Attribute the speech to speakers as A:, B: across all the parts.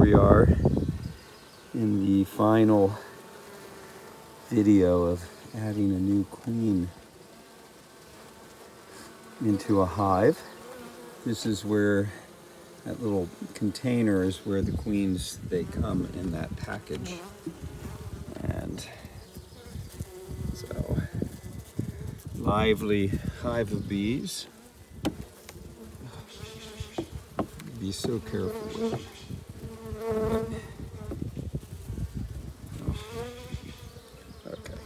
A: we are in the final video of adding a new queen into a hive. This is where that little container is where the queens, they come in that package. And so, lively hive of bees. Be so careful with them. Okay.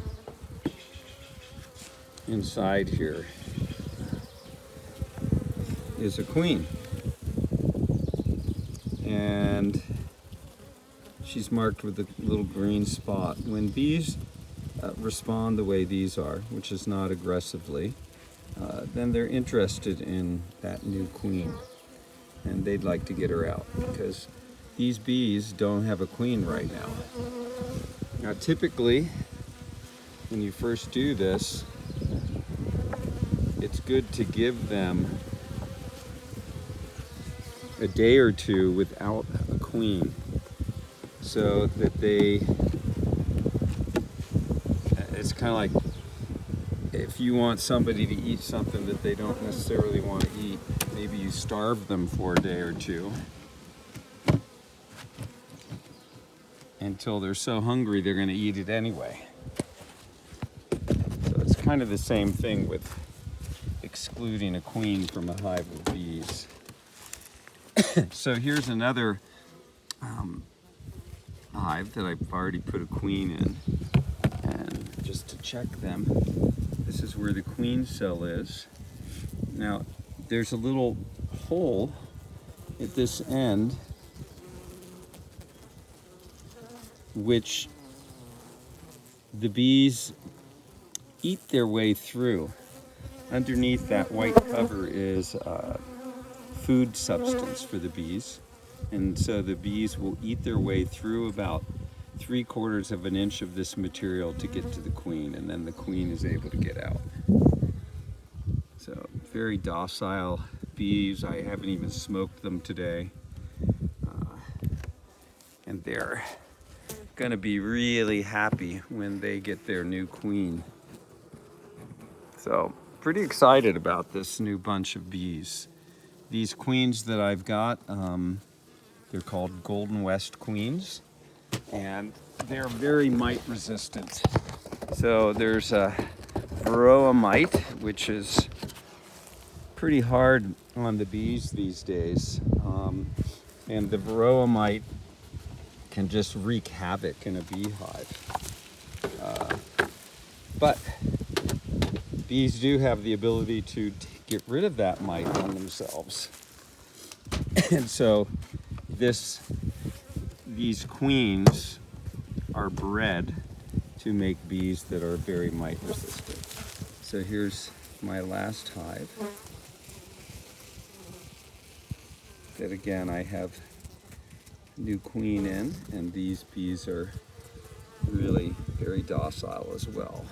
A: Inside here is a queen. And she's marked with a little green spot. When bees respond the way these are, which is not aggressively, then they're interested in that new queen. And they'd like to get her out because these bees don't have a queen right now. Now typically, when you first do this, it's good to give them a day or two without a queen so that it's kind of like if you want somebody to eat something that they don't necessarily want to eat, maybe you starve them for a day or two until they're so hungry they're going to eat it anyway. So it's kind of the same thing with excluding a queen from a hive of bees. So here's another hive that I've already put a queen in. And just to check them, this is where the queen cell is. Now, there's a little hole at this end which the bees eat their way through. Underneath that white cover is food substance for the bees. And so the bees will eat their way through about 3/4 of an inch of this material to get to the queen, and then the queen is able to get out. So very docile bees. I haven't even smoked them today. And they're gonna be really happy when they get their new queen. So pretty excited about this new bunch of bees. These queens that I've got, they're called Golden West queens, and they're very mite resistant. So there's a varroa mite, which is pretty hard on the bees these days. And the varroa mite can just wreak havoc in a beehive. But bees do have the ability to get rid of that mite on themselves. And so these queens are bred to make bees that are very mite resistant. So here's my last hive. That again, I have new queen in, and these bees are really very docile as well.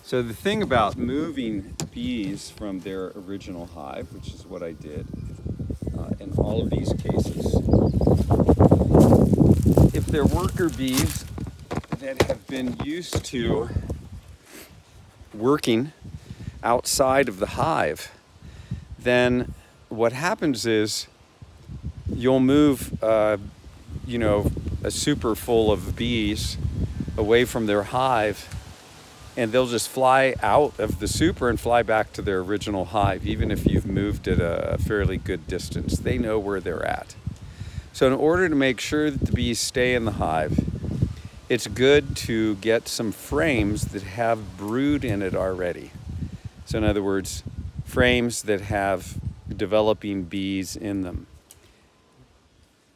A: So the thing about moving bees from their original hive, which is what I did in all of these cases, if they're worker bees that have been used to working outside of the hive, then what happens is you'll move a super full of bees away from their hive, and they'll just fly out of the super and fly back to their original hive, even if you've moved at a fairly good distance. They know where they're at. So in order to make sure that the bees stay in the hive, it's good to get some frames that have brood in it already. So in other words, frames that have developing bees in them.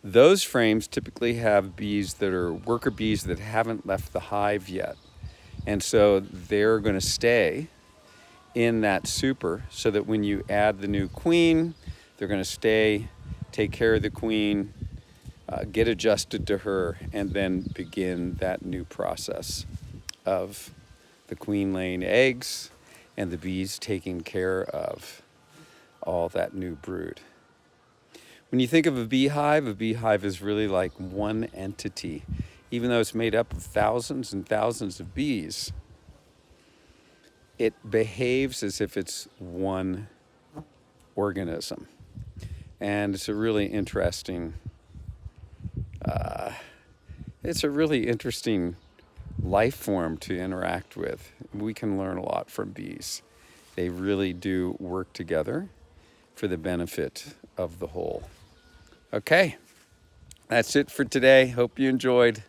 A: Those frames typically have bees that are worker bees that haven't left the hive yet. And so they're going to stay in that super so that when you add the new queen, they're going to stay, take care of the queen, get adjusted to her, and then begin that new process of the queen laying eggs and the bees taking care of all that new brood. When you think of a beehive is really like one entity. Even though it's made up of thousands and thousands of bees, it behaves as if it's one organism. And it's a really interesting, life form to interact with. We can learn a lot from bees. They really do work together for the benefit of the whole. Okay, that's it for today. Hope you enjoyed.